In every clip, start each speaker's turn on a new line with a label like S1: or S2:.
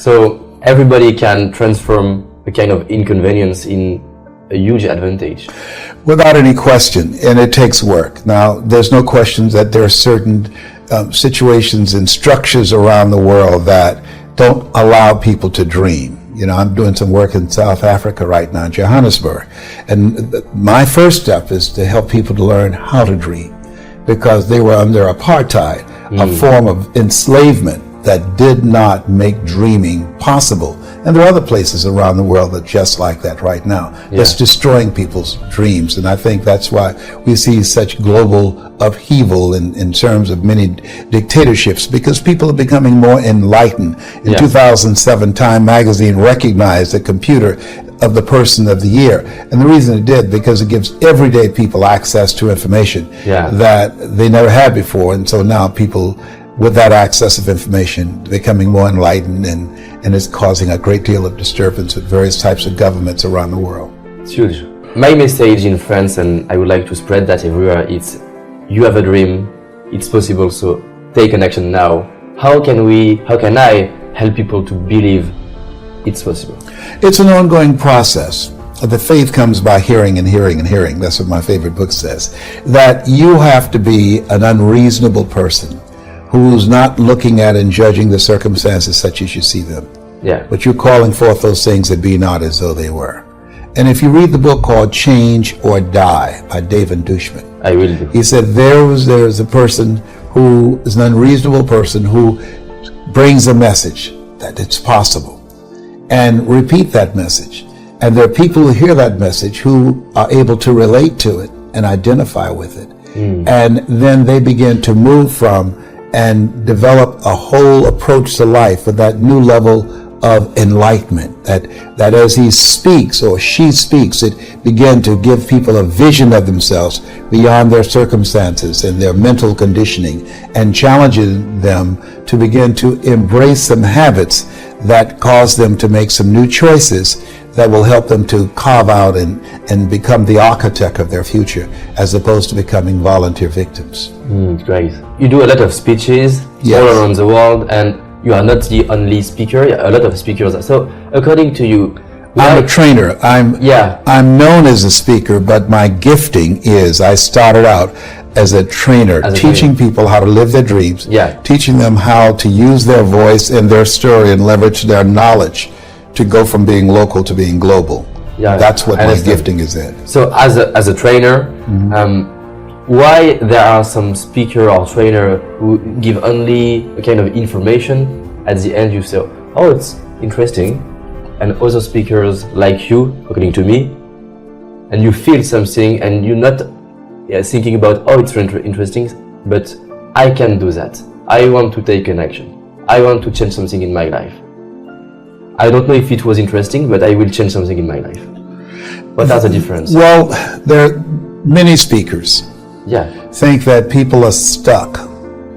S1: So everybody can transform a kind of inconvenience in a huge advantage.
S2: Without any question, and it takes work. Now, there's no question that there are certain situations and structures around the world that don't allow people to dream. You know, I'm doing some work in South Africa right now, in Johannesburg. And my first step is to help people to learn how to dream, because they were under apartheid, a form of enslavement that did not make dreaming possible. And there are other places around the world that just like that right now. That's destroying people's dreams. And I think that's why we see such global upheaval in terms of many dictatorships, because people are becoming more enlightened. In 2007, Time magazine recognized the computer of the person of the year. And the reason it did, because it gives everyday people access to information that they never had before. And so now people, with that access of information, becoming more enlightened, and it's causing a great deal of disturbance with various types of governments around the world.
S1: It's huge. My message in France, and I would like to spread that everywhere, it's you have a dream, it's possible, so take an action now. How can I help people to believe it's possible?
S2: It's an ongoing process. The faith comes by hearing and hearing and hearing. That's what my favorite book says. That you have to be an unreasonable person who's not looking at and judging the circumstances such as you see them. But you're calling forth those things that be not as though they were. And if you read the book called Change or Die by David Dushman,
S1: I will do.
S2: He said there's a person who is an unreasonable person who brings a message that it's possible and repeat that message. And there are people who hear that message who are able to relate to it and identify with it. And then they begin to move from and develop a whole approach to life with that new level of enlightenment, that as he speaks or she speaks, it begin to give people a vision of themselves beyond their circumstances and their mental conditioning, and challenging them to begin to embrace some habits that cause them to make some new choices that will help them to carve out and become the architect of their future, as opposed to becoming volunteer victims.
S1: Great. You do a lot of speeches all around the world, and you are not the only speaker. A lot of speakers. So, according to you,
S2: I'm a trainer. I'm known as a speaker, but my gifting is I started out as a trainer, teaching people how to live their dreams, teaching them how to use their voice and their story and leverage their knowledge to go from being local to being global. That's what my gifting is in.
S1: So as a trainer, why there are some speaker or trainer who give only a kind of information, at the end you say, oh, it's interesting, and other speakers like you, according to me, and you feel something and you're not thinking about, oh, it's interesting, but I can do that. I want to take an action. I want to change something in my life. I don't know if it was interesting, but I will change something in my life. What are the differences?
S2: Well, there are many speakers think that people are stuck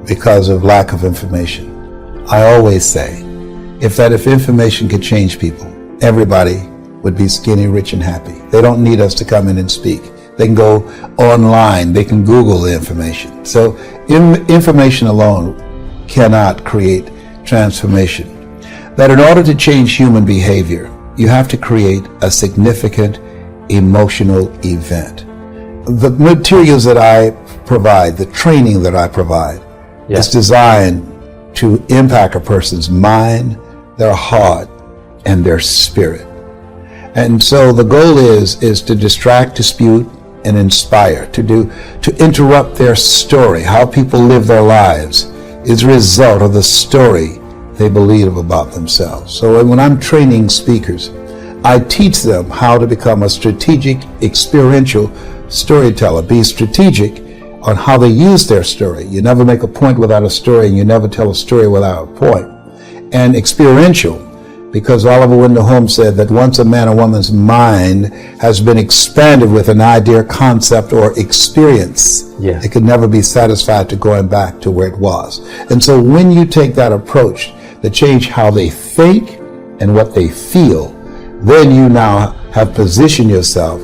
S2: because of lack of information. I always say, if information could change people, everybody would be skinny, rich, and happy. They don't need us to come in and speak. They can go online. They can Google the information. So information alone cannot create transformation. That in order to change human behavior, you have to create a significant emotional event. The materials that I provide, the training that I provide, is designed to impact a person's mind, their heart, and their spirit. And so the goal is to distract, dispute, and inspire, to interrupt their story. How people live their lives is a result of the story they believe about themselves. So when I'm training speakers, I teach them how to become a strategic, experiential storyteller. Be strategic on how they use their story. You never make a point without a story, and you never tell a story without a point. And experiential, because Oliver Wendell Holmes said that once a man or woman's mind has been expanded with an idea, concept, or experience, it can never be satisfied to going back to where it was. And so when you take that approach, to change how they think and what they feel, then you now have positioned yourself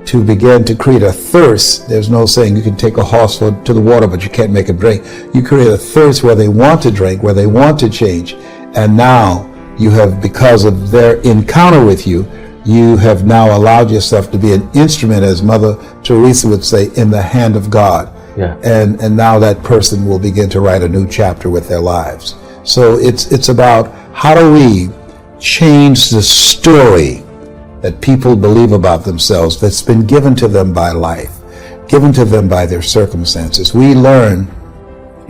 S2: to begin to create a thirst. There's no saying you can take a horse to the water, but you can't make it drink. You create a thirst where they want to drink, where they want to change. And now You have, because of their encounter with you, you have now allowed yourself to be an instrument, as Mother Teresa would say, in the hand of God.
S1: Yeah.
S2: And now that person will begin to write a new chapter with their lives. So it's about how do we change the story that people believe about themselves that's been given to them by life, given to them by their circumstances. We learn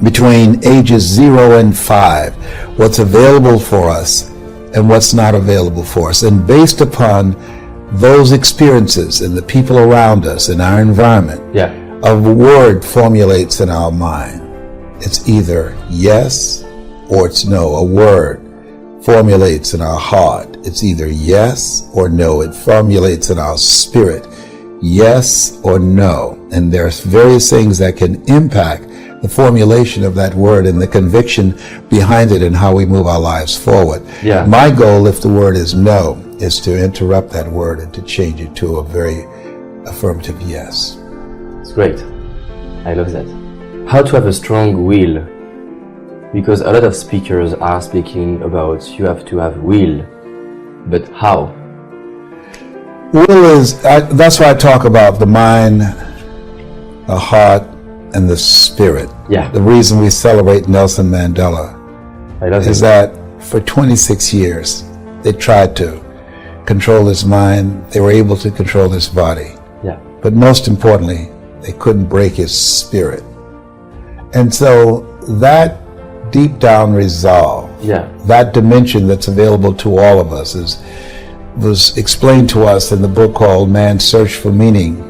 S2: between ages 0 and 5 what's available for us and what's not available for us. And based upon those experiences and the people around us in our environment, a word formulates in our mind. It's either yes or it's no. A word formulates in our heart. It's either yes or no. It formulates in our spirit. Yes or no. And there's various things that can impact the formulation of that word and the conviction behind it and how we move our lives forward. My goal, if the word is no, is to interrupt that word and to change it to a very affirmative yes.
S1: It's great. I love that. How to have a strong will? Because a lot of speakers are speaking about you have to have will, but how?
S2: Will is, that's why I talk about the mind, the heart, and the spirit. The reason we celebrate Nelson Mandela is that for 26 years they tried to control his mind. They were able to control his body. But most importantly, they couldn't break his spirit. And so that deep down resolve, that dimension that's available to all of us was explained to us in the book called Man's Search for Meaning,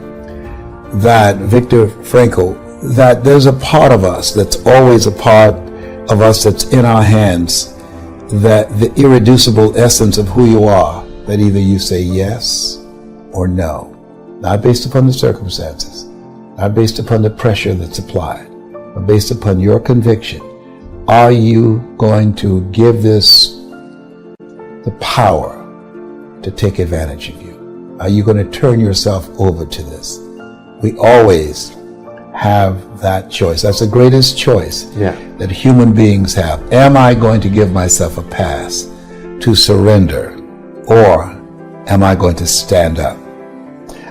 S2: that Viktor Frankl, that there's a part of us that's always a part of us that's in our hands, that the irreducible essence of who you are, that either you say yes or no, not based upon the circumstances, not based upon the pressure that's applied, but based upon your conviction. Are you going to give this the power to take advantage of you? Are you going to turn yourself over to this? We always have that choice. That's the greatest choice that human beings have. Am I going to give myself a pass to surrender, or am I going to stand up?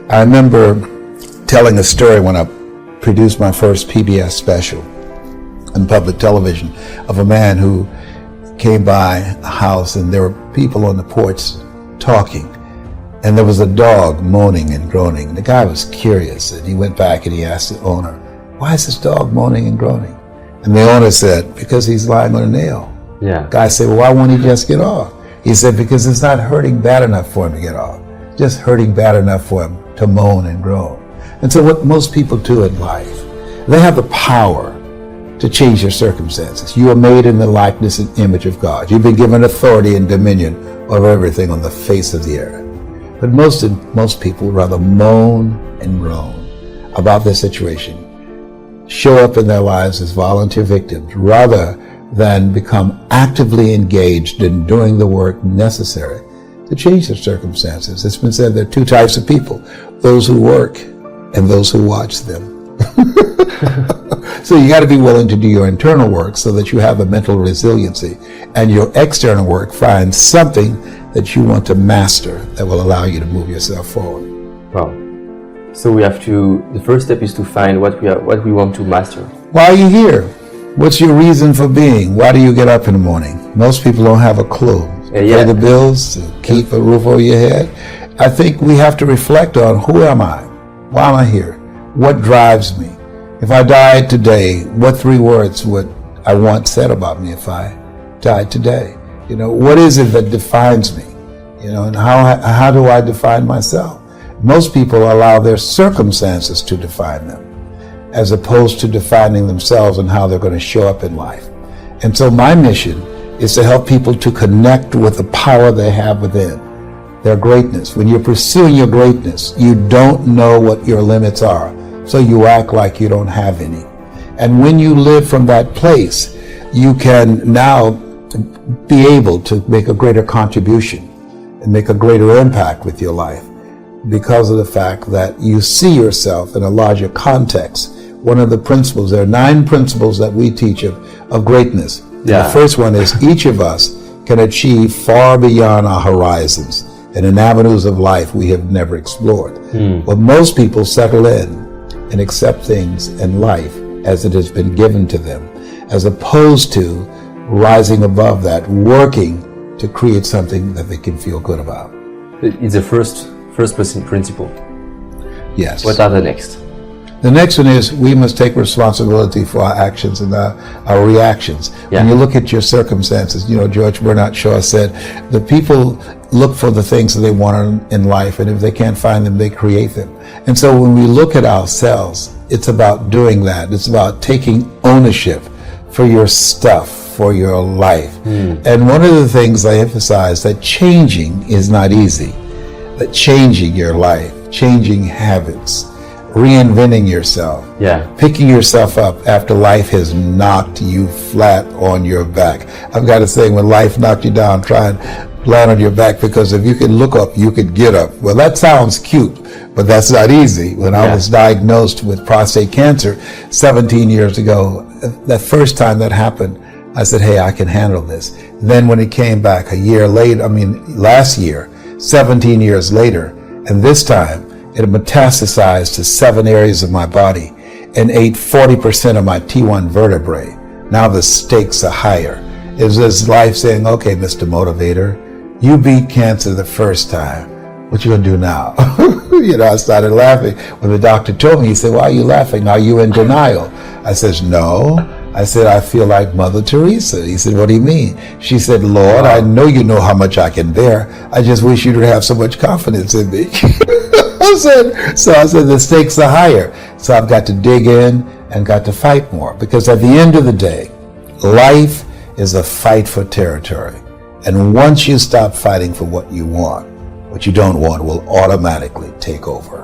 S2: I remember telling a story when I produced my first PBS special on public television of a man who came by a house and there were people on the porch talking, and there was a dog moaning and groaning. The guy was curious, and he went back and he asked the owner, "Why is this dog moaning and groaning?" And the owner said, "Because he's lying on a nail." The guy said, "Well, why won't he just get off?" He said, "Because it's not hurting bad enough for him to get off, just hurting bad enough for him to moan and groan." And so what most people do in life, they have the power to change their circumstances. You are made in the likeness and image of God. You've been given authority and dominion over everything on the face of the earth. But most people rather moan and groan about their situation, show up in their lives as volunteer victims, rather than become actively engaged in doing the work necessary to change their circumstances. It's been said there are two types of people: those who work and those who watch them. So you got to be willing to do your internal work so that you have a mental resiliency, and your external work finds something that you want to master that will allow you to move yourself forward.
S1: Wow. So we have to, the first step is to find what we want to master.
S2: Why are you here? What's your reason for being? Why do you get up in the morning? Most people don't have a clue. Pay the bills, keep a roof over your head. I think we have to reflect on, who am I? Why am I here? What drives me? If I died today, what 3 words would I want said about me if I died today? You know, what is it that defines me? You know, and how do I define myself? Most people allow their circumstances to define them, as opposed to defining themselves and how they're going to show up in life. And so my mission is to help people to connect with the power they have within, their greatness. When you're pursuing your greatness, you don't know what your limits are, so you act like you don't have any. And when you live from that place, you can now be able to make a greater contribution and make a greater impact with your life, because of the fact that you see yourself in a larger context. One of the principles, there are 9 principles that we teach of greatness. The first one is, each of us can achieve far beyond our horizons and in avenues of life we have never explored. But most people settle in and accept things in life as it has been given to them, as opposed to rising above that, working to create something that they can feel good about.
S1: It's the first principle.
S2: Yes.
S1: What are the next?
S2: The next one is we must take responsibility for our actions and our reactions.
S1: Yeah.
S2: When you look at your circumstances, George Bernard Shaw said, the people look for the things that they want in life, and if they can't find them, they create them. And so when we look at ourselves, it's about doing that. It's about taking ownership for your stuff, for your life. And one of the things I emphasize, that changing is not easy. That changing your life, changing habits, reinventing yourself, picking yourself up after life has knocked you flat on your back. I've got to say, when life knocked you down, try and land on your back, because if you can look up, you could get up. Well, that sounds cute, but that's not easy. When I was diagnosed with prostate cancer 17 years ago, that first time that happened, I said, hey, I can handle this. Then when it came back a year later, last year, 17 years later, and this time, it metastasized to 7 areas of my body and ate 40% of my T1 vertebrae. Now the stakes are higher. It was just life saying, okay, Mr. Motivator, you beat cancer the first time. What you gonna do now? I started laughing. When the doctor told me, he said, why are you laughing? Are you in denial? I says, no. I said, I feel like Mother Teresa. He said, what do you mean? She said, Lord, I know you know how much I can bear. I just wish you would have so much confidence in me. I said, the stakes are higher. So I've got to dig in and got to fight more. Because at the end of the day, life is a fight for territory. And once you stop fighting for what you want, what you don't want will automatically take over.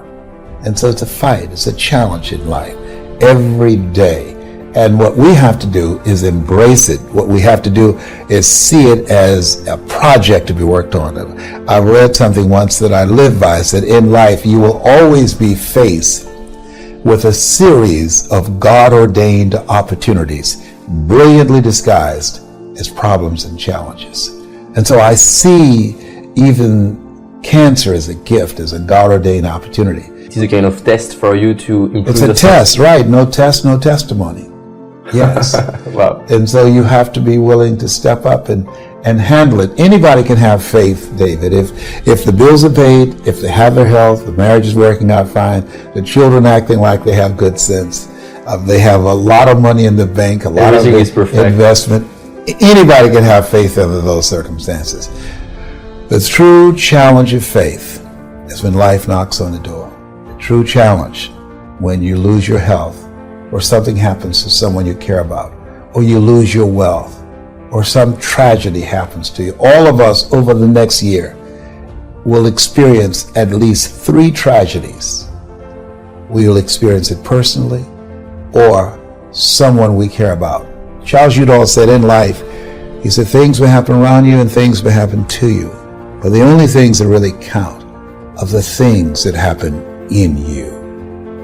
S2: And so it's a fight. It's a challenge in life every day. And what we have to do is embrace it. What we have to do is see it as a project to be worked on. I read something once that I live by. It said, in life, you will always be faced with a series of God-ordained opportunities, brilliantly disguised as problems and challenges. And so I see even cancer as a gift, as a God-ordained opportunity.
S1: It is a kind of test for you to improve.
S2: It's a test, right? No test, no testimony. Yes.
S1: Wow.
S2: And so you have to be willing to step up and handle it. Anybody can have faith, David. If the bills are paid, if they have their health, the marriage is working out fine, the children acting like they have good sense, they have a lot of money in the bank, a lot of investment. Anybody can have faith under those circumstances. The true challenge of faith is when life knocks on the door. The true challenge when you lose your health, or something happens to someone you care about, or you lose your wealth, or some tragedy happens to you. All of us over the next year will experience at least 3 tragedies. We will experience it personally or someone we care about. Charles Udall said in life, he said, things will happen around you and things will happen to you. But the only things that really count are the things that happen in you.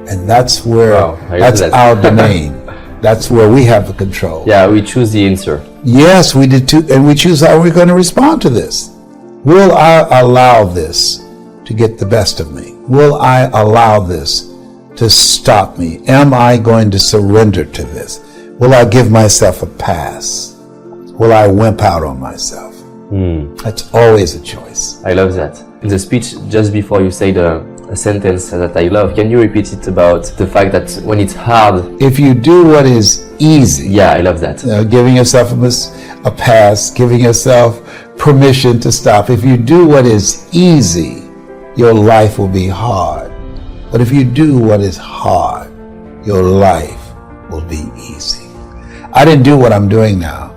S2: And that's where, that's our domain. That's where we have the control.
S1: Yeah, we choose the answer.
S2: Yes, we did too. And we choose how we're going to respond to this. Will I allow this to get the best of me? Will I allow this to stop me? Am I going to surrender to this? Will I give myself a pass? Will I wimp out on myself? That's always a choice.
S1: I love that. In the speech, just before you say a sentence that I love, can you repeat it about the fact that when it's hard,
S2: if you do what is easy?
S1: Yeah, I love that.
S2: Giving yourself a pass, giving yourself permission to stop. If you do what is easy, your life will be hard. But if you do what is hard, your life will be easy. I didn't do what I'm doing now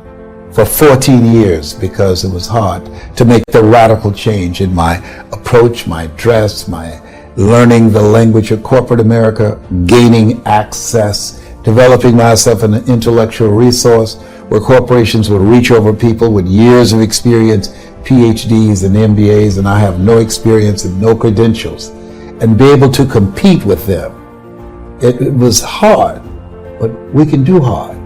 S2: for 14 years because it was hard to make the radical change in my approach, my dress, my learning the language of corporate America, gaining access, developing myself an intellectual resource where corporations would reach over people with years of experience, PhDs and MBAs, and I have no experience and no credentials, and be able to compete with them. It was hard, but we can do hard.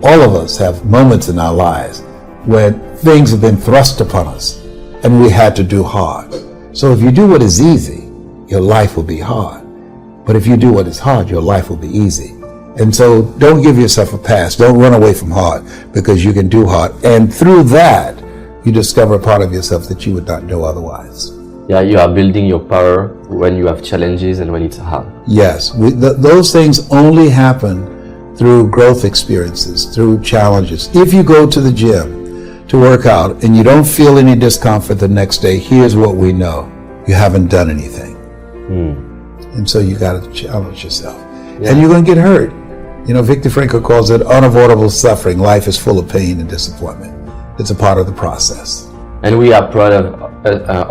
S2: All of us have moments in our lives when things have been thrust upon us, and we had to do hard. So if you do what is easy, your life will be hard. But if you do what is hard, your life will be easy. And so don't give yourself a pass. Don't run away from hard, because you can do hard. And through that, you discover a part of yourself that you would not know otherwise.
S1: Yeah, you are building your power when you have challenges and when it's hard.
S2: Yes, those things only happen through growth experiences, through challenges. If you go to the gym to work out and you don't feel any discomfort the next day, here's what we know. You haven't done anything. And so you got to challenge yourself. Yeah. And you're going to get hurt. You know, Viktor Frankl calls it unavoidable suffering. Life is full of pain and disappointment. It's a part of the process.
S1: And we are proud of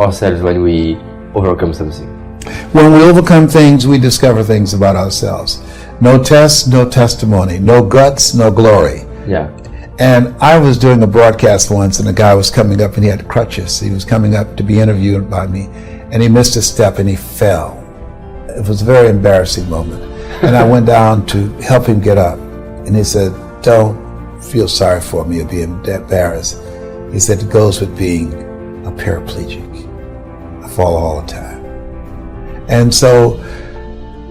S1: ourselves when we overcome something.
S2: When we overcome things, we discover things about ourselves. No tests, no testimony. No guts, no glory.
S1: Yeah.
S2: And I was doing a broadcast once, and a guy was coming up and he had crutches. He was coming up to be interviewed by me, and he missed a step and he fell. It was a very embarrassing moment. And I went down to help him get up. And he said, "Don't feel sorry for me or be embarrassed." He said, "It goes with being a paraplegic. I fall all the time." And so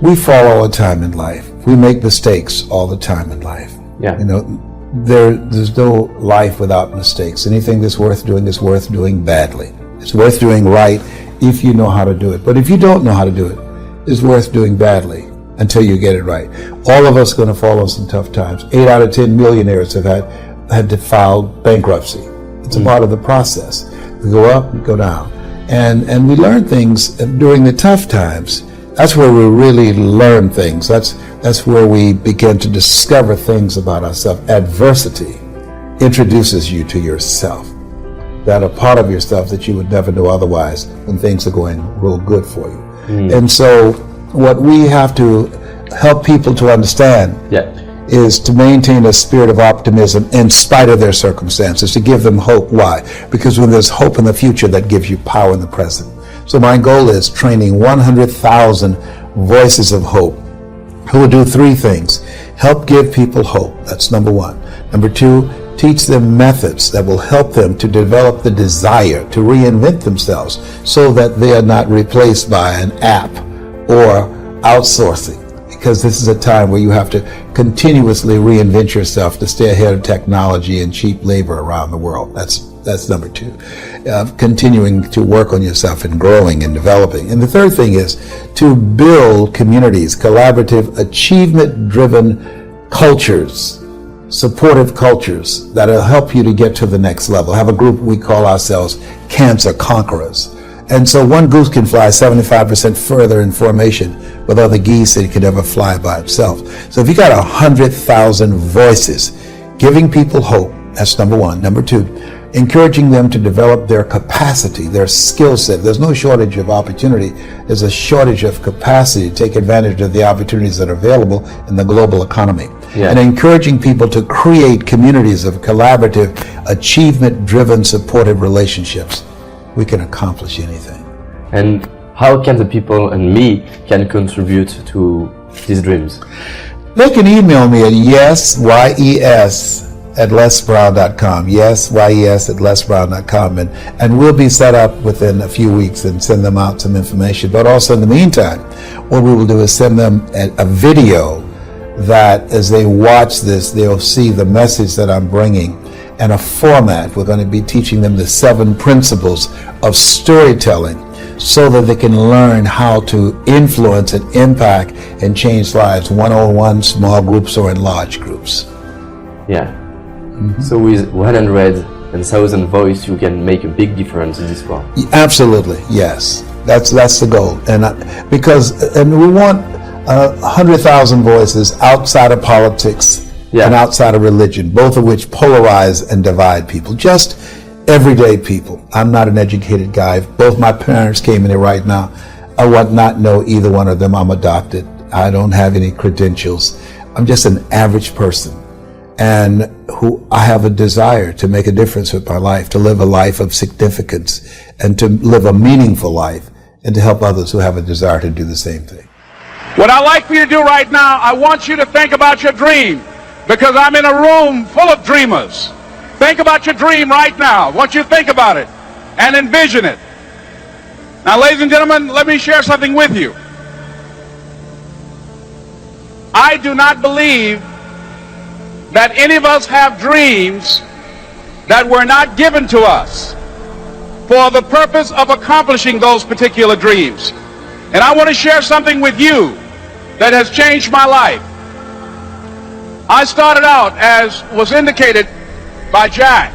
S2: we fall all the time in life. We make mistakes all the time in life.
S1: Yeah.
S2: You know, there's no life without mistakes. Anything that's worth doing is worth doing badly. It's worth doing right if you know how to do it. But if you don't know how to do it, it's worth doing badly until you get it right. All of us are going to fall on some tough times. 8 out of 10 millionaires have had to file bankruptcy. It's a part of the process. We go up, we go down. And we learn things during the tough times. That's where we really learn things. That's where we begin to discover things about ourselves. Adversity introduces you to yourself, that are part of yourself that you would never know otherwise when things are going real good for you. And so what we have to help people to understand is to maintain a spirit of optimism in spite of their circumstances, to give them hope. Why? Because when there's hope in the future, that gives you power in the present. So my goal is training 100,000 voices of hope who will do 3 things. Help give people hope. That's number 1. Number 2, teach them methods that will help them to develop the desire to reinvent themselves so that they are not replaced by an app or outsourcing. Because this is a time where you have to continuously reinvent yourself to stay ahead of technology and cheap labor around the world. That's number 2. Continuing to work on yourself and growing and developing. And the third thing is to build communities, collaborative, achievement-driven cultures, supportive cultures that'll help you to get to the next level. Have a group we call ourselves Cancer Conquerors. And so one goose can fly 75% further in formation with other geese than it could ever fly by itself. So if you got 100,000 voices giving people hope, that's number 1. Number 2, encouraging them to develop their capacity, their skill set. There's no shortage of opportunity. There's a shortage of capacity to take advantage of the opportunities that are available in the global economy. Yeah. And encouraging people to create communities of collaborative, achievement-driven, supportive relationships. We can accomplish anything.
S1: And how can the people and me can contribute to these dreams?
S2: They can email me at yes@lesbrown.com. yes@lesbrown.com, and we'll be set up within a few weeks and send them out some information. But also in the meantime, what we will do is send them a video that as they watch this, they'll see the message that I'm bringing and a format. We're going to be teaching them the 7 principles of storytelling so that they can learn how to influence and impact and change lives, one-on-one, small groups, or in large groups.
S1: Yeah. So with 100,000 voices, you can make a big difference in this world.
S2: Absolutely, yes. That's the goal. And we want 100,000 voices outside of politics and outside of religion, both of which polarize and divide people. Just everyday people. I'm not an educated guy. If both my parents came in here right now, I would not know either one of them. I'm adopted. I don't have any credentials. I'm just an average person, and who I have a desire to make a difference with my life, to live a life of significance, and to live a meaningful life, and to help others who have a desire to do the same thing.
S3: What I'd like for you to do right now, I want you to think about your dream, because I'm in a room full of dreamers. Think about your dream right now. I want you to think about it and envision it. Now, ladies and gentlemen, let me share something with you. I do not believe that any of us have dreams that were not given to us for the purpose of accomplishing those particular dreams. And I want to share something with you that has changed my life. I started out, as was indicated by Jack,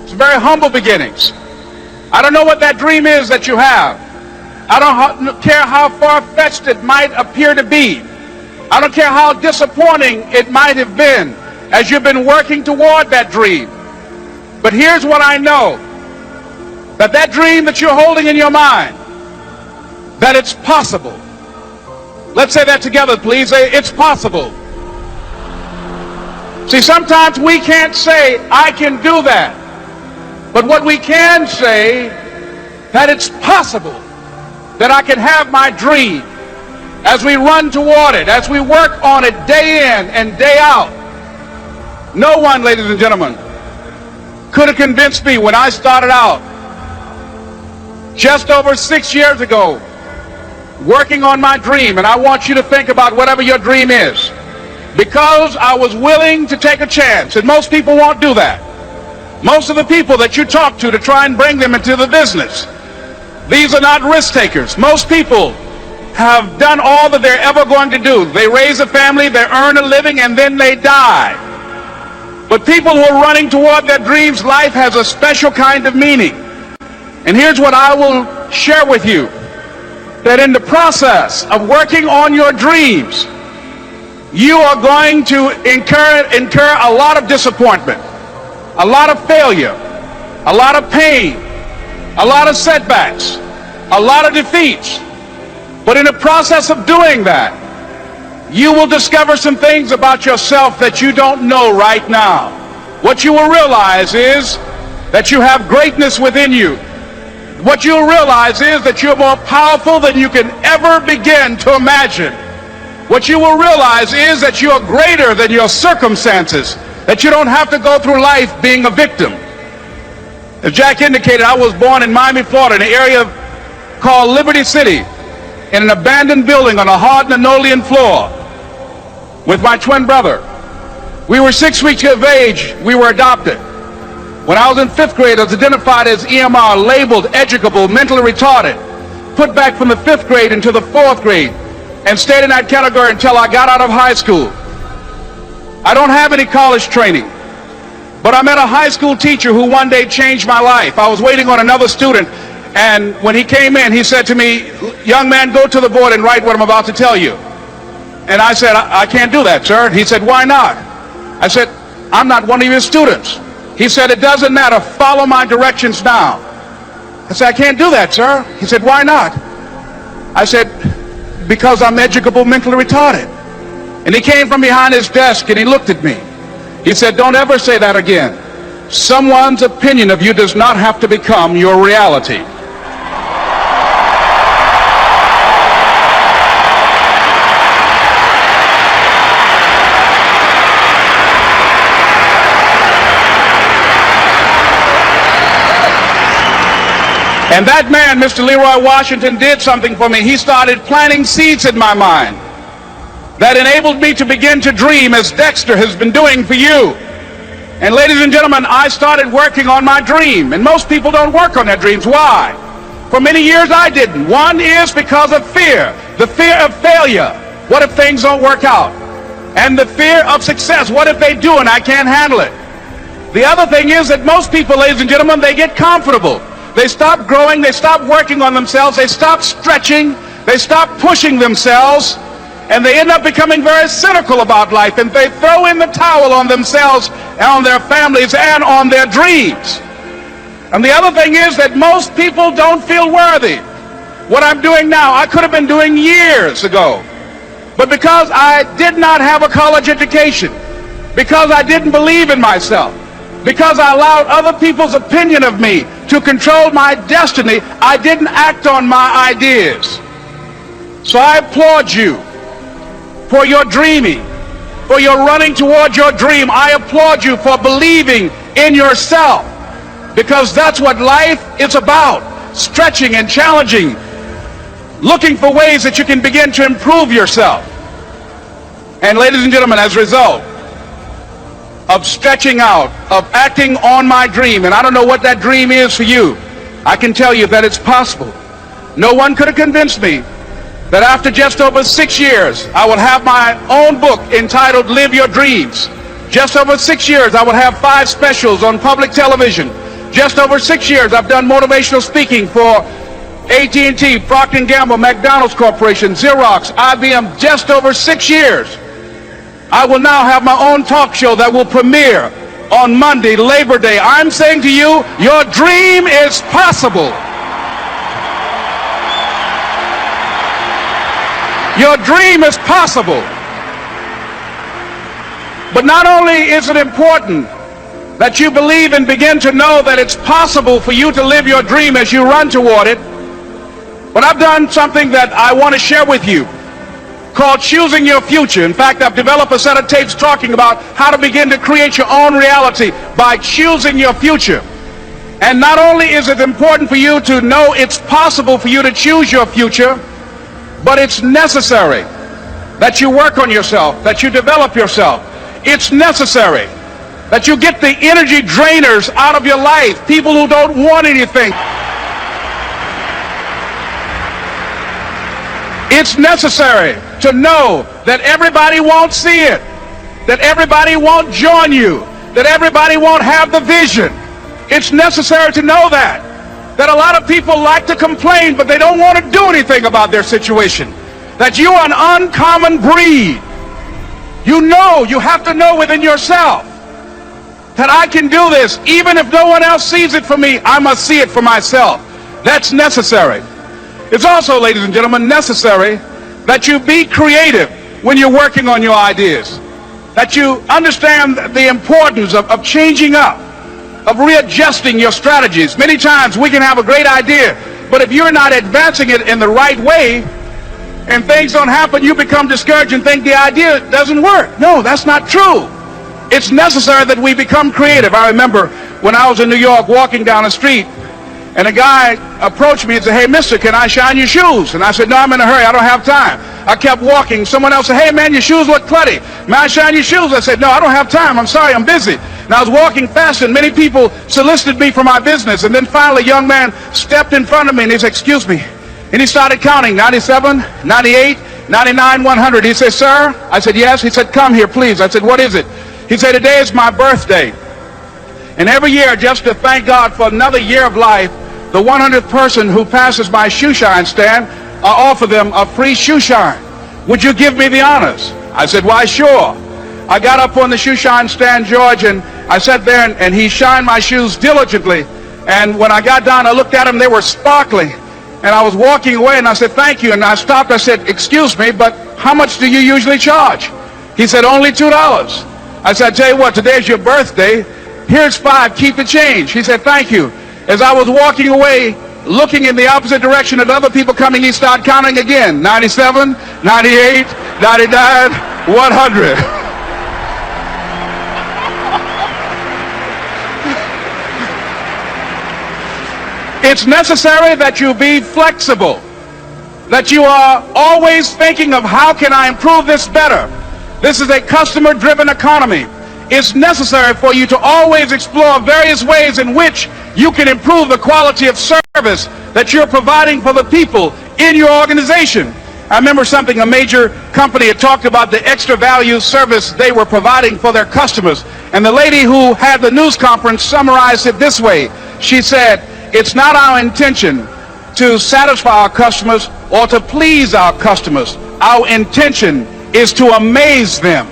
S3: it's very humble beginnings. I don't know what that dream is that you have. I don't care how far-fetched it might appear to be. I don't care how disappointing it might have been as you've been working toward that dream. But here's what I know, that that dream that you're holding in your mind, that it's possible. Let's say that together, please. Say, it's possible. See, sometimes we can't say, I can do that. But what we can say, that it's possible that I can have my dream as we run toward it, as we work on it day in and day out. No one, ladies and gentlemen, could have convinced me when I started out just over 6 years ago working on my dream. And I want you to think about whatever your dream is, because I was willing to take a chance. And most people won't do that. Most of the people that you talk to try and bring them into the business, these are not risk takers. Most people have done all that they're ever going to do. They raise a family, they earn a living, and then they die. But people who are running toward their dreams, life has a special kind of meaning. And here's what I will share with you, that in the process of working on your dreams, you are going to incur a lot of disappointment, a lot of failure, a lot of pain, a lot of setbacks, a lot of defeats. But in the process of doing that, you will discover some things about yourself that you don't know right now. What you will realize is that you have greatness within you. What you'll realize is that you're more powerful than you can ever begin to imagine. What you will realize is that you're greater than your circumstances, that you don't have to go through life being a victim. As Jack indicated, I was born in Miami, Florida, in an area called Liberty City, in an abandoned building on a hard linoleum floor with my twin brother. We were 6 weeks of age. We were adopted. When I was in 5th grade, I was identified as EMR, labeled educable, mentally retarded, put back from the 5th grade into the 4th grade, and stayed in that category until I got out of high school. I don't have any college training, but I met a high school teacher who one day changed my life. I was waiting on another student, and when he came in, he said to me, young man, go to the board and write what I'm about to tell you. And I said, I can't do that, sir. He said, why not? I said, I'm not one of your students. He said, it doesn't matter, follow my directions now. I said, I can't do that, sir. He said, why not? I said, because I'm educable, mentally retarded. And he came from behind his desk and he looked at me. He said, don't ever say that again. Someone's opinion of you does not have to become your reality. And that man, Mr. Leroy Washington, did something for me. He started planting seeds in my mind that enabled me to begin to dream, as Dexter has been doing for you. And ladies and gentlemen, I started working on my dream. And most people don't work on their dreams. Why? For many years I didn't. One is because of fear. The fear of failure. What if things don't work out? And the fear of success. What if they do and I can't handle it? The other thing is that most people, ladies and gentlemen, they get comfortable. They stop growing, they stop working on themselves, they stop stretching, they stop pushing themselves, and they end up becoming very cynical about life, and they throw in the towel on themselves and on their families and on their dreams. And the other thing is that most people don't feel worthy. What I'm doing now, I could have been doing years ago. But because I did not have a college education, because I didn't believe in myself, because I allowed other people's opinion of me to control my destiny, I didn't act on my ideas. So I applaud you for your dreaming, for your running toward your dream. I applaud you for believing in yourself, because that's what life is about, stretching and challenging, looking for ways that you can begin to improve yourself. And ladies and gentlemen, as a result of stretching out, of acting on my dream, and I don't know what that dream is for you, I can tell you that it's possible. No one could have convinced me that after just over 6 years, I will have my own book entitled Live Your Dreams. Just over 6 years, I will have 5 specials on public television. Just over 6 years, I've done motivational speaking for AT&T, Procter & Gamble, McDonald's Corporation, Xerox, IBM. Just over 6 years. I will now have my own talk show that will premiere on Monday, Labor Day. I'm saying to you, your dream is possible. Your dream is possible. But not only is it important that you believe and begin to know that it's possible for you to live your dream as you run toward it, but I've done something that I want to share with you called Choosing Your Future. In fact, I've developed a set of tapes talking about how to begin to create your own reality by choosing your future. And not only is it important for you to know it's possible for you to choose your future, but it's necessary that you work on yourself, that you develop yourself. It's necessary that you get the energy drainers out of your life, people who don't want anything. It's necessary to know that everybody won't see it, that everybody won't join you, that everybody won't have the vision. It's necessary to know that a lot of people like to complain, but they don't want to do anything about their situation, that you are an uncommon breed. You have to know within yourself that I can do this. Even if no one else sees it for me, I must see it for myself. That's necessary. It's also, ladies and gentlemen, necessary that you be creative when you're working on your ideas, that you understand the importance of changing up, of readjusting your strategies. Many times we can have a great idea, but if you're not advancing it in the right way and things don't happen, you become discouraged and think the idea doesn't work. No, that's not true. It's necessary that we become creative. I remember when I was in New York walking down the street, and a guy approached me and said, "Hey, mister, can I shine your shoes?" And I said, "No, I'm in a hurry. I don't have time." I kept walking. Someone else said, "Hey, man, your shoes look clutty. May I shine your shoes?" I said, "No, I don't have time. I'm sorry, I'm busy." And I was walking fast, and many people solicited me for my business. And then finally, a young man stepped in front of me, and he said, "Excuse me." And he started counting, 97, 98, 99, 100. He said, "Sir?" I said, "Yes." He said, "Come here, please." I said, "What is it?" He said, "Today is my birthday. And every year, just to thank God for another year of life, the 100th person who passes my shoe shine stand, I offer them a free shoe shine. Would you give me the honors?" I said, "Why, sure." I got up on the shoe shine stand, George, and I sat there, and he shined my shoes diligently. And when I got down, I looked at them, they were sparkling. And I was walking away, and I said, "Thank you." And I stopped. I said, "Excuse me, but how much do you usually charge?" He said, "Only $2. I said, "I tell you what, today's your birthday. Here's 5, keep the change." He said, "Thank you." As I was walking away, looking in the opposite direction at other people coming, he started counting again. 97, 98, 99, 100. It's necessary that you be flexible, that you are always thinking of how can I improve this better. This is a customer-driven economy. It's necessary for you to always explore various ways in which you can improve the quality of service that you're providing for the people in your organization. I remember something, a major company had talked about the extra value service they were providing for their customers. And the lady who had the news conference summarized it this way. She said, "It's not our intention to satisfy our customers or to please our customers. Our intention is to amaze them."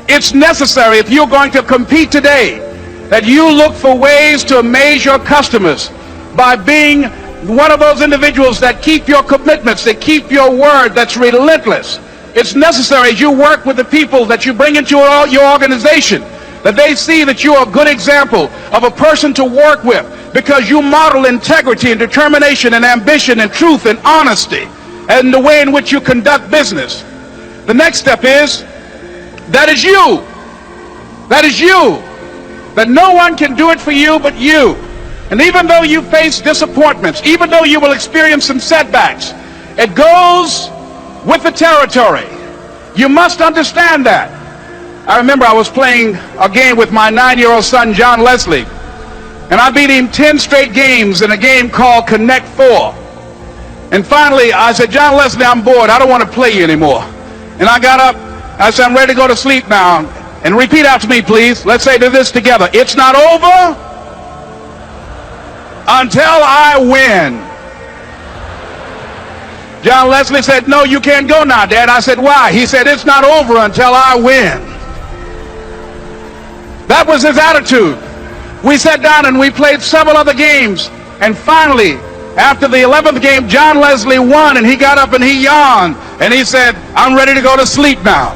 S3: It's necessary, if you're going to compete today, that you look for ways to amaze your customers by being one of those individuals that keep your commitments, that keep your word, that's relentless. It's necessary as you work with the people that you bring into your organization, that they see that you're a good example of a person to work with, because you model integrity and determination and ambition and truth and honesty and the way in which you conduct business. The next step is That is you. That is you. That no one can do it for you but you. And even though you face disappointments, even though you will experience some setbacks, it goes with the territory. You must understand that. I remember I was playing a game with my 9-year-old son, John Leslie, and I beat him 10 straight games in a game called Connect 4. And finally, I said, John Leslie, I'm bored. I don't want to play you anymore. And I got up. I said, I'm ready to go to sleep now. And repeat after me, please. Let's say this together. It's not over until I win. John Leslie said, no, you can't go now, Dad. I said, why? He said, it's not over until I win. That was his attitude. We sat down and we played several other games. And finally, after the 11th game, John Leslie won, and he got up and he yawned. And he said, I'm ready to go to sleep now.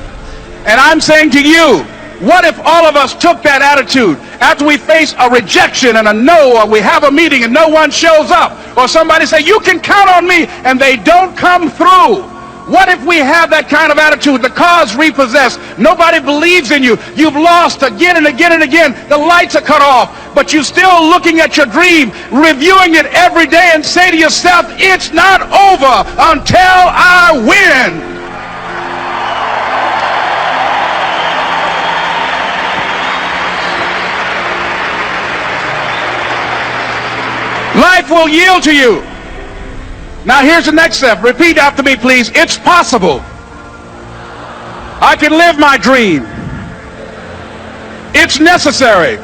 S3: And I'm saying to you, what if all of us took that attitude after we face a rejection and a no, or we have a meeting and no one shows up, or somebody say, you can count on me, and they don't come through? What if we have that kind of attitude? The car's repossessed. Nobody believes in you. You've lost again and again and again. The lights are cut off, but you're still looking at your dream, reviewing it every day, and say to yourself, it's not over until I win. Life will yield to you. Now here's the next step. Repeat after me, please. It's possible. I can live my dream. It's necessary.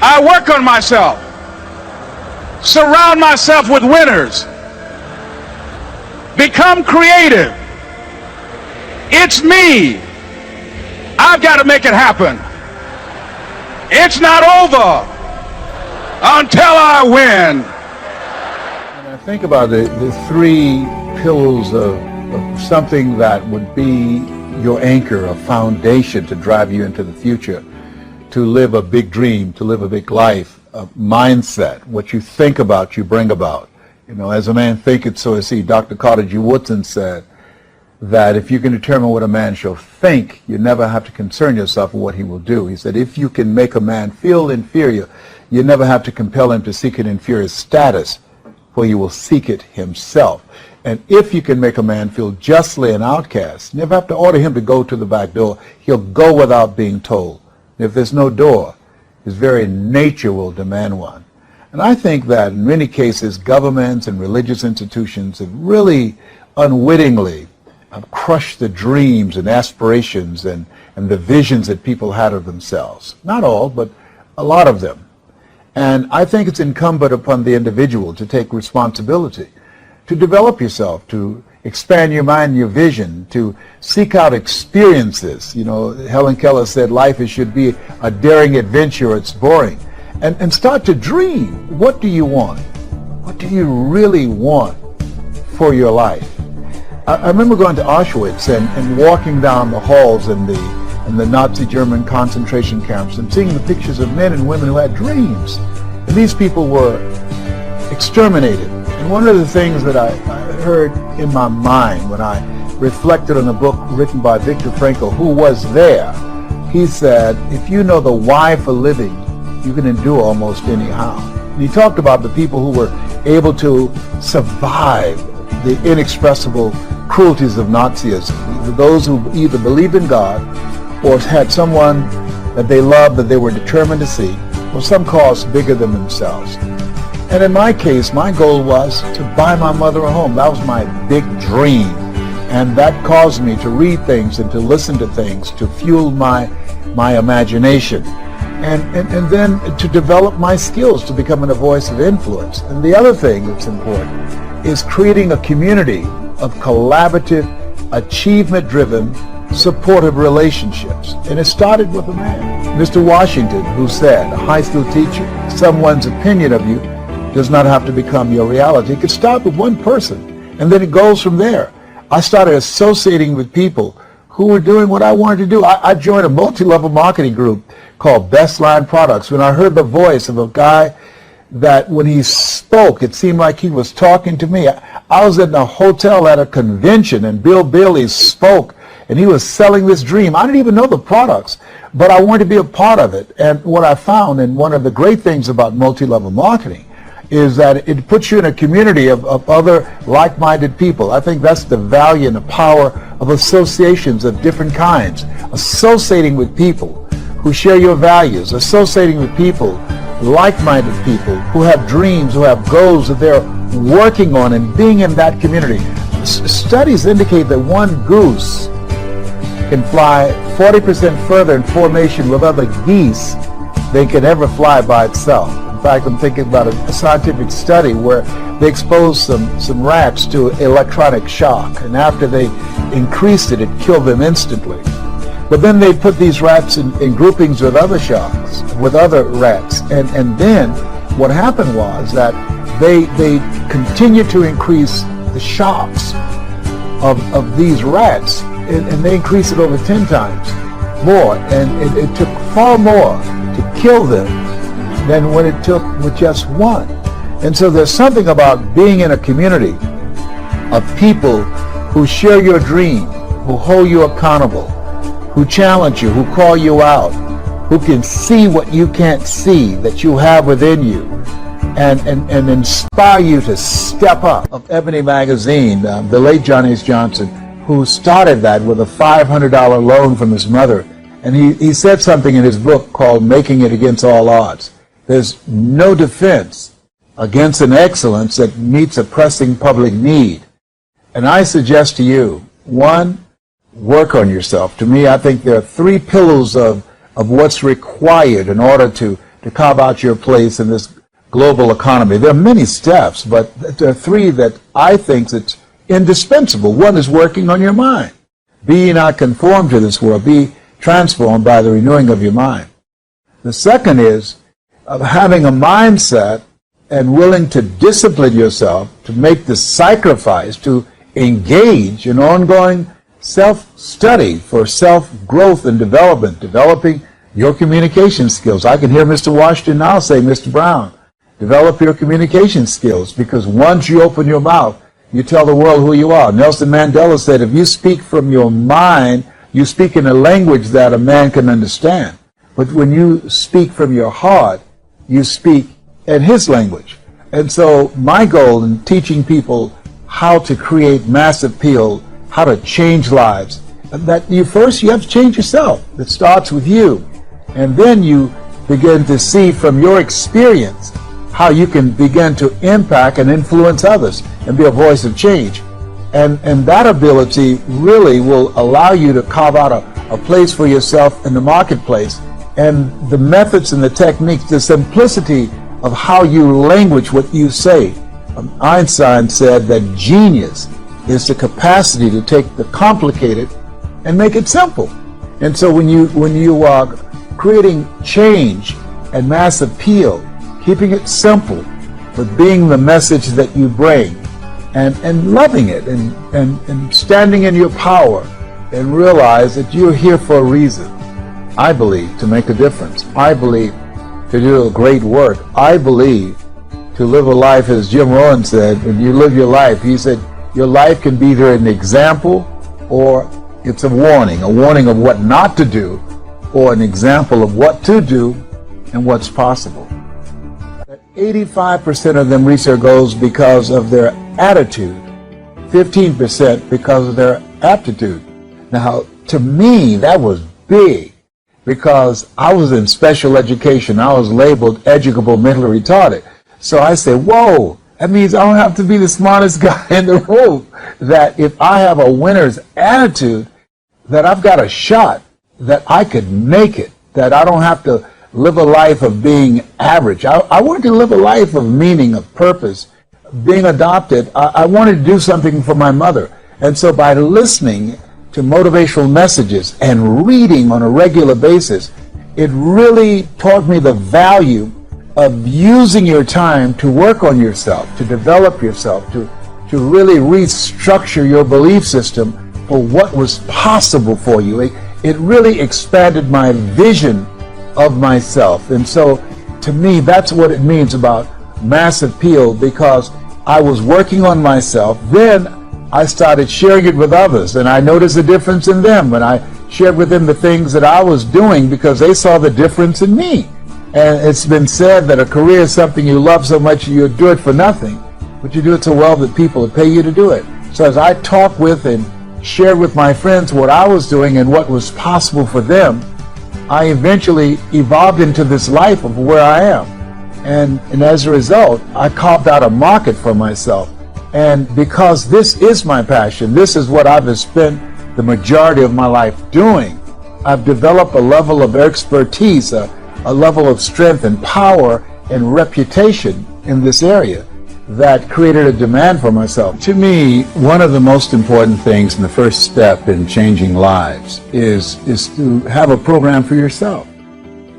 S3: I work on myself. Surround myself with winners. Become creative. It's me. I've got to make it happen. It's not over until I win.
S2: And I think about the three pillars of something that would be your anchor, a foundation to drive you into the future, to live a big dream, to live a big life, a mindset. What you think about, you bring about. You know, as a man thinketh, so is he. Dr. Carter G. Woodson said that if you can determine what a man shall think, you never have to concern yourself with what he will do. He said, if you can make a man feel inferior, you never have to compel him to seek an inferior status, for he will seek it himself. And if you can make a man feel justly an outcast, you never have to order him to go to the back door. He'll go without being told. If there's no door, his very nature will demand one. And I think that in many cases, governments and religious institutions have really unwittingly crushed the dreams and aspirations and the visions that people had of themselves. Not all, but a lot of them. And I think it's incumbent upon the individual to take responsibility, to develop yourself, to expand your mind and your vision, to seek out experiences. You know, Helen Keller said life should be a daring adventure, it's boring. And start to dream. What do you want? What do you really want for your life? I remember going to Auschwitz and walking down the halls in the Nazi German concentration camps and seeing the pictures of men and women who had dreams. And these people were exterminated. And one of the things that I heard in my mind when I reflected on a book written by Viktor Frankl, who was there, he said, if you know the why for living, you can endure almost anyhow. And he talked about the people who were able to survive the inexpressible cruelties of Nazism, those who either believed in God or had someone that they loved that they were determined to see, or some cause bigger than themselves. And in my case, my goal was to buy my mother a home. That was my big dream. And that caused me to read things and to listen to things, to fuel my imagination. And then to develop my skills to becoming a voice of influence. And the other thing that's important is creating a community of collaborative, achievement-driven, supportive relationships. And it started with a man, Mr. Washington, who said, a high school teacher, someone's opinion of you does not have to become your reality. It could start with one person, and then it goes from there. I started associating with people who were doing what I wanted to do. I joined a multi-level marketing group called Best Line Products. When I heard the voice of a guy that when he spoke, it seemed like he was talking to me. I was in a hotel at a convention, and Bill Bailey spoke, and he was selling this dream. I didn't even know the products, but I wanted to be a part of it. And what I found, and one of the great things about multi-level marketing, is that it puts you in a community of other like-minded people. I think that's the value and the power of associations of different kinds. Associating with people who share your values, associating with people, like-minded people who have dreams, who have goals that they're working on, and being in that community. Studies indicate that one goose can fly 40% further in formation with other geese than can ever fly by itself. In fact, I'm thinking about a scientific study where they exposed some rats to electronic shock, and after they increased it, it killed them instantly. But then they put these rats in groupings with other sharks, with other rats, and then what happened was that they continued to increase the shocks of these rats, and they increased it over 10 times more, and it took far more to kill them than what it took with just one. And so there's something about being in a community of people who share your dream, who hold you accountable, who challenge you, who call you out, who can see what you can't see that you have within you, and inspire you to step up. Of Ebony Magazine, the late John H. Johnson, who started that with a $500 loan from his mother, and he said something in his book called Making It Against All Odds. There's no defense against an excellence that meets a pressing public need. And I suggest to you, one, work on yourself. To me, I think there are 3 pillars of what's required in order to carve out your place in this global economy. There are many steps, but there are 3 that I think that's indispensable. One is working on your mind. Be ye not conformed to this world. Be transformed by the renewing of your mind. The second is of having a mindset and willing to discipline yourself to make the sacrifice to engage in ongoing self-study for self-growth and development, developing your communication skills. I can hear Mr. Washington now say, Mr. Brown, develop your communication skills, because once you open your mouth, you tell the world who you are. Nelson Mandela said, if you speak from your mind, you speak in a language that a man can understand. But when you speak from your heart, you speak in his language. And so my goal in teaching people how to create mass appeal, how to change lives, that you have to change yourself. It starts with you. And then you begin to see from your experience how you can begin to impact and influence others and be a voice of change. And that ability really will allow you to carve out a place for yourself in the marketplace. And the methods and the techniques, the simplicity of how you language what you say. Einstein said that genius is the capacity to take the complicated and make it simple. And so when you are creating change and mass appeal, keeping it simple, but being the message that you bring, and loving it, and standing in your power, and realize that you're here for a reason. I believe to make a difference. I believe to do a great work. I believe to live a life, as Jim Rohn said, when you live your life, he said, your life can be either an example or it's a warning of what not to do, or an example of what to do and what's possible. 85% of them reach their goals because of their attitude, 15% because of their aptitude. Now, to me, that was big, because I was in special education. I was labeled educable mentally retarded. So I said, whoa, that means I don't have to be the smartest guy in the room. That if I have a winner's attitude, that I've got a shot, that I could make it, that I don't have to live a life of being average. I wanted to live a life of meaning, of purpose. Being adopted, I wanted to do something for my mother. And so by listening to motivational messages and reading on a regular basis, it really taught me the value of using your time to work on yourself, to develop yourself, to really restructure your belief system for what was possible for you. It really expanded my vision of myself. And so to me, that's what it means about mass appeal, because I was working on myself. Then I started sharing it with others, and I noticed a difference in them. And I shared with them the things that I was doing because they saw the difference in me. And it's been said that a career is something you love so much you do it for nothing, but you do it so well that people would pay you to do it. So as I talked with and shared with my friends what I was doing and what was possible for them, I eventually evolved into this life of where I am. And as a result, I carved out a market for myself. And because this is my passion, this is what I've spent the majority of my life doing, I've developed a level of expertise, a level of strength and power and reputation in this area that created a demand for myself. To me, one of the most important things and the first step in changing lives is to have a program for yourself.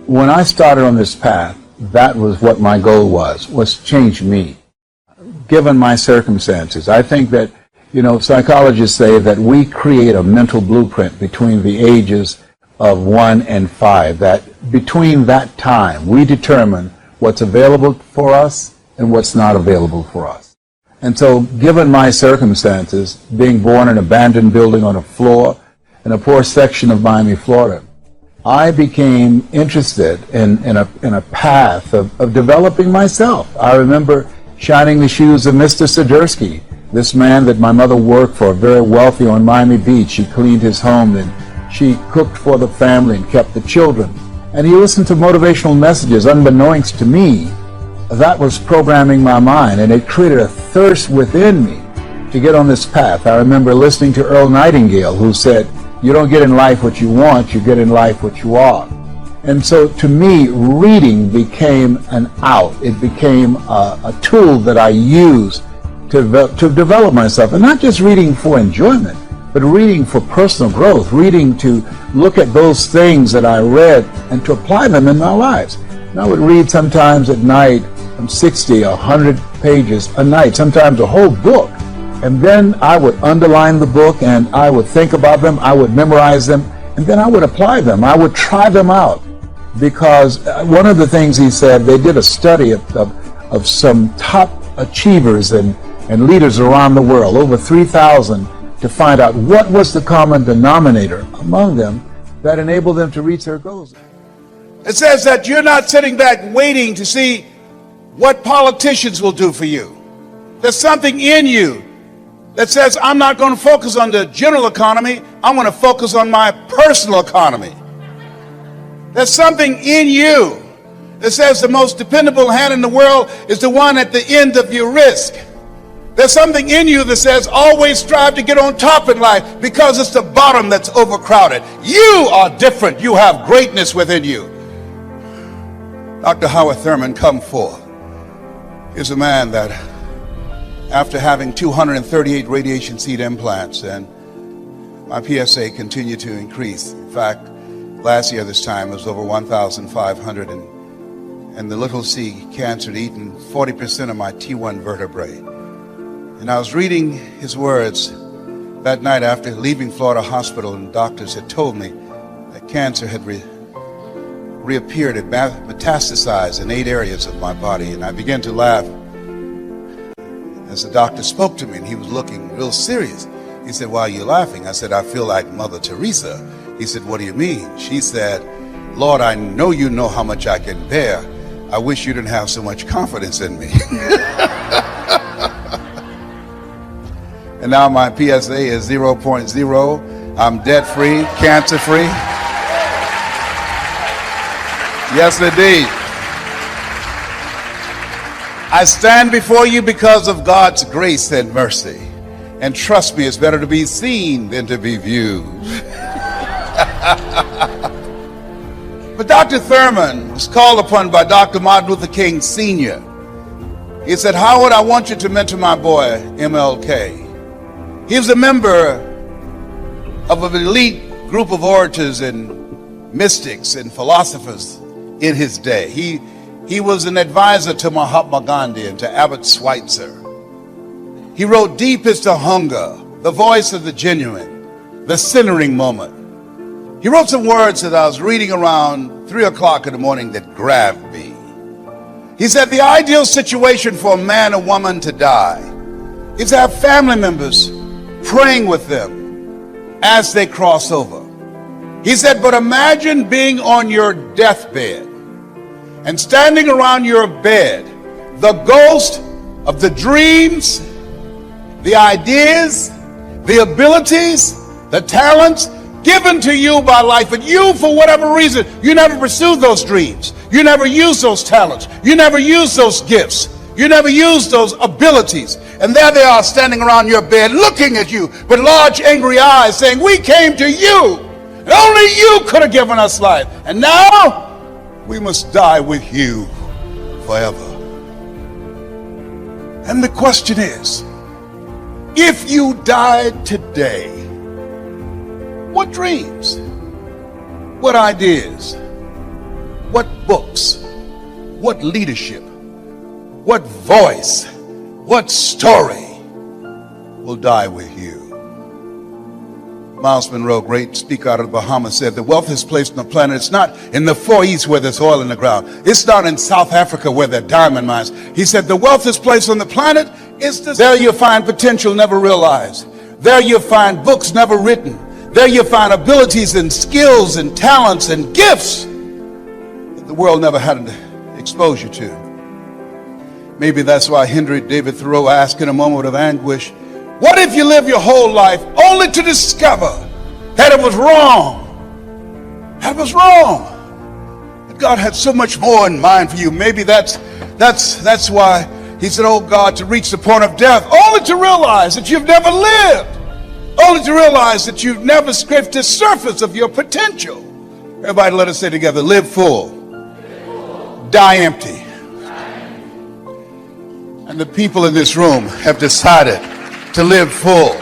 S2: When I started on this path, that was what my goal was to change me. Given my circumstances, I think that, psychologists say that we create a mental blueprint between the ages of 1 and 5, that between that time we determine what's available for us and what's not available for us. And so, given my circumstances, being born in an abandoned building on a floor in a poor section of Miami, Florida, I became interested in a path of developing myself. I remember shining the shoes of Mr. Sidursky, this man that my mother worked for, very wealthy on Miami Beach. She cleaned his home and she cooked for the family and kept the children. And he listened to motivational messages unbeknownst to me. That was programming my mind, and it created a thirst within me to get on this path. I remember listening to Earl Nightingale, who said, "You don't get in life what you want, you get in life what you are." And so to me, reading became an out. It became a tool that I used to develop myself. And not just reading for enjoyment, but reading for personal growth, reading to look at those things that I read and to apply them in my lives. And I would read sometimes at night from 60, 100 pages a night, sometimes a whole book. And then I would underline the book and I would think about them, I would memorize them, and then I would apply them. I would try them out. Because one of the things he said, they did a study of some top achievers and leaders around the world, over 3,000, to find out what was the common denominator among them that enabled them to reach their goals.
S3: It says that you're not sitting back waiting to see what politicians will do for you. There's something in you that says, I'm not going to focus on the general economy, I'm going to focus on my personal economy. There's something in you that says the most dependable hand in the world is the one at the end of your risk. There's something in you that says always strive to get on top in life because it's the bottom that's overcrowded. You are different. You have greatness within you. Dr. Howard Thurman, come forth, is a man that, after having 238 radiation seed implants, and my PSA continued to increase. In fact, last year this time it was over 1,500, and the little C cancer had eaten 40% of my T1 vertebrae. And I was reading his words that night after leaving Florida Hospital, and doctors had told me that cancer had reappeared, had metastasized in 8 areas of my body. And I began to laugh as the doctor spoke to me, and he was looking real serious. He said, "Why are you laughing?" I said, "I feel like Mother Teresa." He said, "What do you mean?" She said, "Lord, I know you know how much I can bear. I wish you didn't have so much confidence in me." And now my PSA is 0.0. I'm debt-free, cancer-free. Yes, indeed. I stand before you because of God's grace and mercy. And trust me, it's better to be seen than to be viewed. But Dr. Thurman was called upon by Dr. Martin Luther King Sr. He said, "Howard, I want you to mentor my boy, MLK. He was a member of an elite group of orators and mystics and philosophers in his day. He was an advisor to Mahatma Gandhi and to Albert Schweitzer. He wrote, 'Deep is the hunger, the voice of the genuine, the centering moment.' He wrote some words that I was reading around 3 o'clock in the morning that grabbed me. He said, the ideal situation for a man or woman to die is to have family members
S4: praying with them as they cross over. He said, but imagine being on your deathbed and standing around your bed, the ghost of the dreams, the ideas, the abilities, the talents given to you by life, but you, for whatever reason, you never pursued those dreams. You never used those talents. You never used those gifts. You never used those abilities. And there they are standing around your bed looking at you with large angry eyes saying, we came to you. And only you could have given us life. And now we must die with you forever. And the question is, if you died today, what dreams, what ideas, what books, what leadership, what voice, what story will die with you? Miles Monroe, great speaker out of the Bahamas, said the wealthiest place on the planet, it's not in the Far East where there's oil in the ground. It's not in South Africa where there are diamond mines. He said the wealthiest place on the planet is there you'll find potential never realized. There you'll find books never written. There you'll find abilities and skills and talents and gifts that the world never had exposure to. Maybe that's why Henry David Thoreau asked in a moment of anguish, what if you live your whole life only to discover that it was wrong? That was wrong. That God had so much more in mind for you. Maybe that's why he said, oh God, to reach the point of death, only to realize that you've never lived. Only to realize that you've never scraped the surface of your potential. Everybody let us say together, live full, die empty. And the people in this room have decided to live full.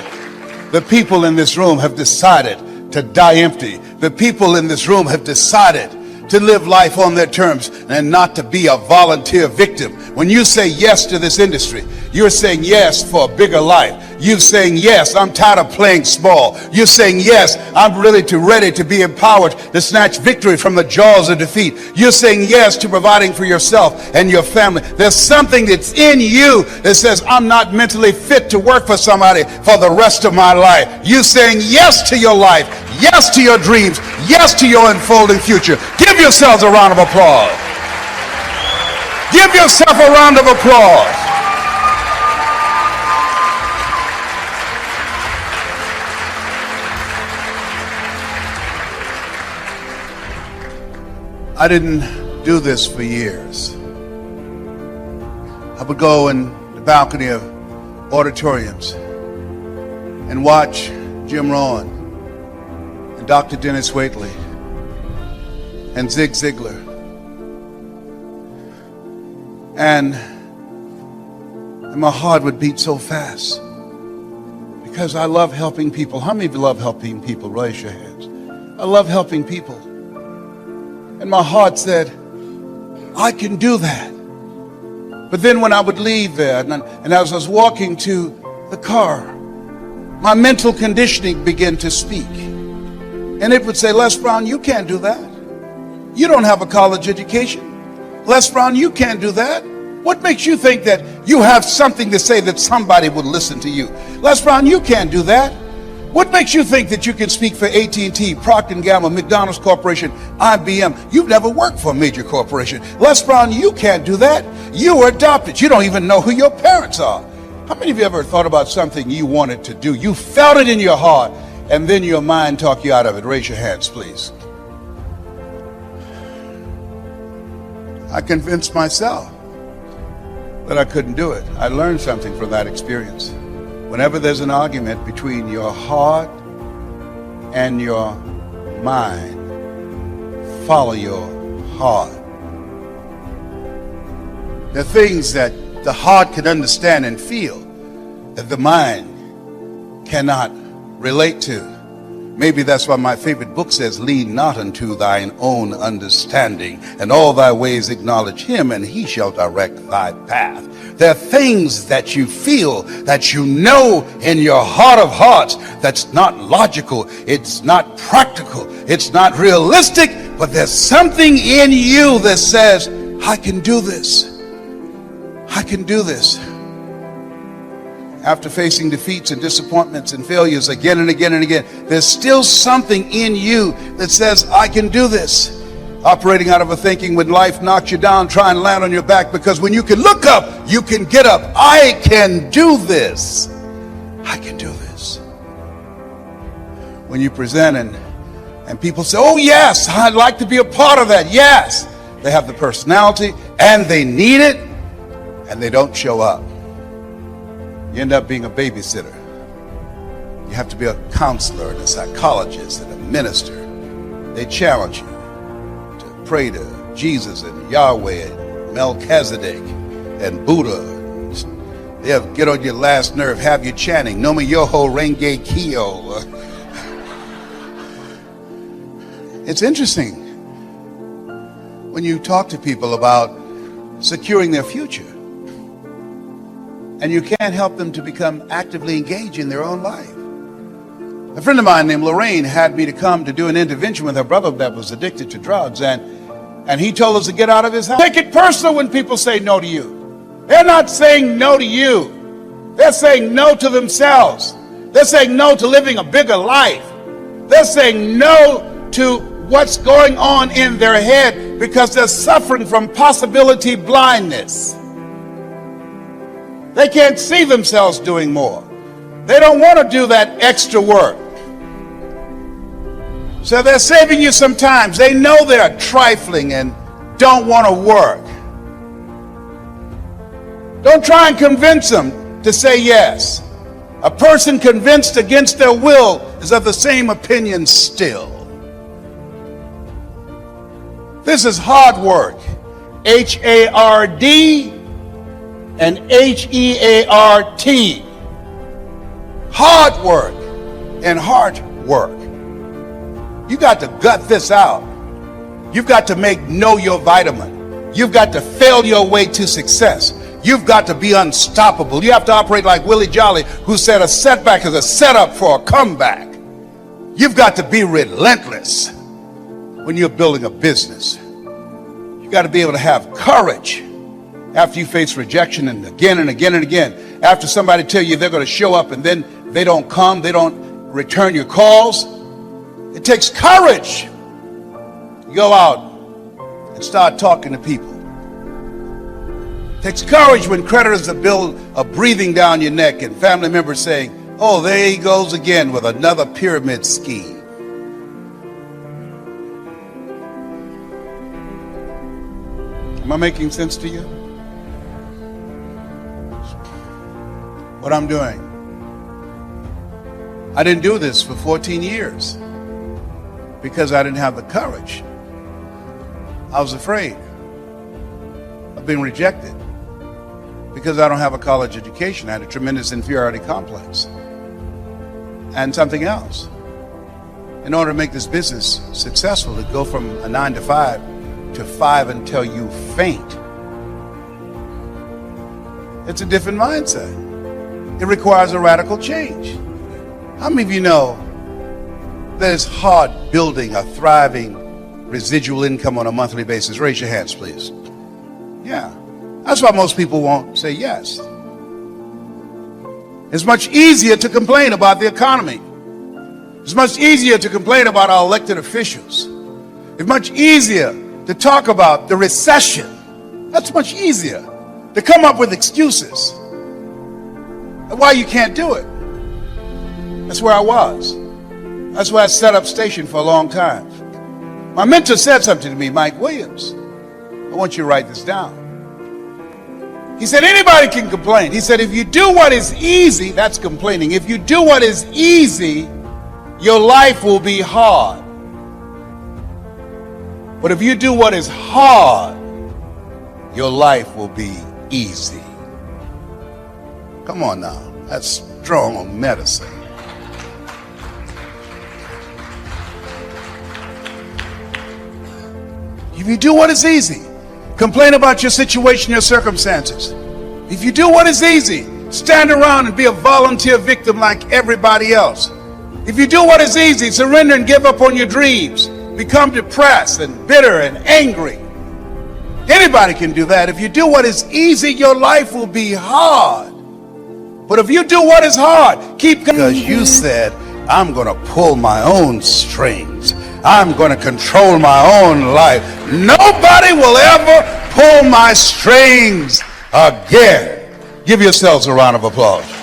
S4: The people in this room have decided to die empty. The people in this room have decided to live life on their terms and not to be a volunteer victim. When you say yes to this industry, you're saying yes for a bigger life. You're saying yes, I'm tired of playing small. You're saying yes, I'm ready to be empowered to snatch victory from the jaws of defeat. You're saying yes to providing for yourself and your family. There's something that's in you that says, I'm not mentally fit to work for somebody for the rest of my life. You're saying yes to your life, yes to your dreams, yes to your unfolding future. Give yourselves a round of applause. Give yourself a round of applause. I didn't do this for years. I would go in the balcony of auditoriums and watch Jim Rohn and Dr. Dennis Waitley and Zig Ziglar. And my heart would beat so fast because I love helping people. How many of you love helping people? Raise your hands. I love helping people. And my heart said, I can do that. But then when I would leave there, and as I was walking to the car, my mental conditioning began to speak. And it would say, Les Brown, you can't do that. You don't have a college education. Les Brown, you can't do that. What makes you think that you have something to say that somebody would listen to you? Les Brown, you can't do that. What makes you think that you can speak for AT&T, Procter & Gamble, McDonald's Corporation, IBM? You've never worked for a major corporation. Les Brown, you can't do that. You were adopted. You don't even know who your parents are. How many of you ever thought about something you wanted to do? You felt it in your heart, and then your mind talked you out of it. Raise your hands, please. I convinced myself that I couldn't do it. I learned something from that experience. Whenever there's an argument between your heart and your mind, follow your heart. There are things that the heart can understand and feel that the mind cannot relate to. Maybe that's why my favorite book says, lean not unto thine own understanding, and all thy ways acknowledge him, and he shall direct thy path. There are things that you feel, that you know in your heart of hearts, that's not logical, it's not practical, it's not realistic, but there's something in you that says, I can do this. I can do this. after facing defeats and disappointments and failures again and again and again, there's still something in you that says, I can do this. Operating out of a thinking when life knocks you down, try and land on your back, because when you can look up, you can get up. I can do this. I can do this. When you present and people say, oh yes, I'd like to be a part of that. Yes, they have the personality and they need it, and they don't show up. You end up being a babysitter. You have to be a counselor and a psychologist and a minister. They challenge you to pray to Jesus and Yahweh and Melchizedek and Buddha. They'll get on your last nerve, have you chanting Nomi Yoho Renge Kyo. It's interesting when you talk to people about securing their future, and you can't help them to become actively engaged in their own life. A friend of mine named Lorraine had me to come to do an intervention with her brother that was addicted to drugs, and he told us to get out of his house. Take it personal when people say no to you. They're not saying no to you. They're saying no to themselves. They're saying no to living a bigger life. They're saying no to what's going on in their head because they're suffering from possibility blindness. They can't see themselves doing more. They don't want to do that extra work. So they're saving you some time. They know they're trifling and don't want to work. Don't try and convince them to say yes. A person convinced against their will is of the same opinion still. This is hard work. H-A-R-D and H-E-A-R-T. Hard work and heart work. You got to gut this out. You've got to know your vitamin. You've got to fail your way to success. You've got to be unstoppable. You have to operate like Willie Jolly, who said a setback is a setup for a comeback. You've got to be relentless when you're building a business. You've got to be able to have courage after you face rejection and again and again and again. After somebody tell you they're going to show up and then they don't come, they don't return your calls. It takes courage. You go out and start talking to people. It takes courage when creditors are breathing down your neck and family members saying, oh, there he goes again with another pyramid scheme. Am I making sense to you? What I'm doing. I didn't do this for 14 years because I didn't have the courage. I was afraid of being rejected because I don't have a college education. I had a tremendous inferiority complex. And something else. In order to make this business successful, to go from a 9 to 5 to 5 until you faint, it's a different mindset. It requires a radical change. How many of you know that it's hard building a thriving residual income on a monthly basis? Raise your hands, please. Yeah. That's why most people won't say yes. It's much easier to complain about the economy. It's much easier to complain about our elected officials. It's much easier to talk about the recession. That's much easier. To come up with excuses and why you can't do it. That's where I was. That's where I set up station for a long time. My mentor said something to me, Mike Williams. I want you to write this down. He said, anybody can complain. He said, if you do what is easy, that's complaining. If you do what is easy, your life will be hard. But if you do what is hard, your life will be easy. Come on now. That's strong medicine. If you do what is easy, complain about your situation, your circumstances. If you do what is easy, stand around and be a volunteer victim like everybody else. If you do what is easy, surrender and give up on your dreams, become depressed and bitter and angry. Anybody can do that. If you do what is easy, your life will be hard. But if you do what is hard, keep going. Because you said, I'm going to pull my own strings. I'm going to control my own life. Nobody will ever pull my strings again. Give yourselves a round of applause.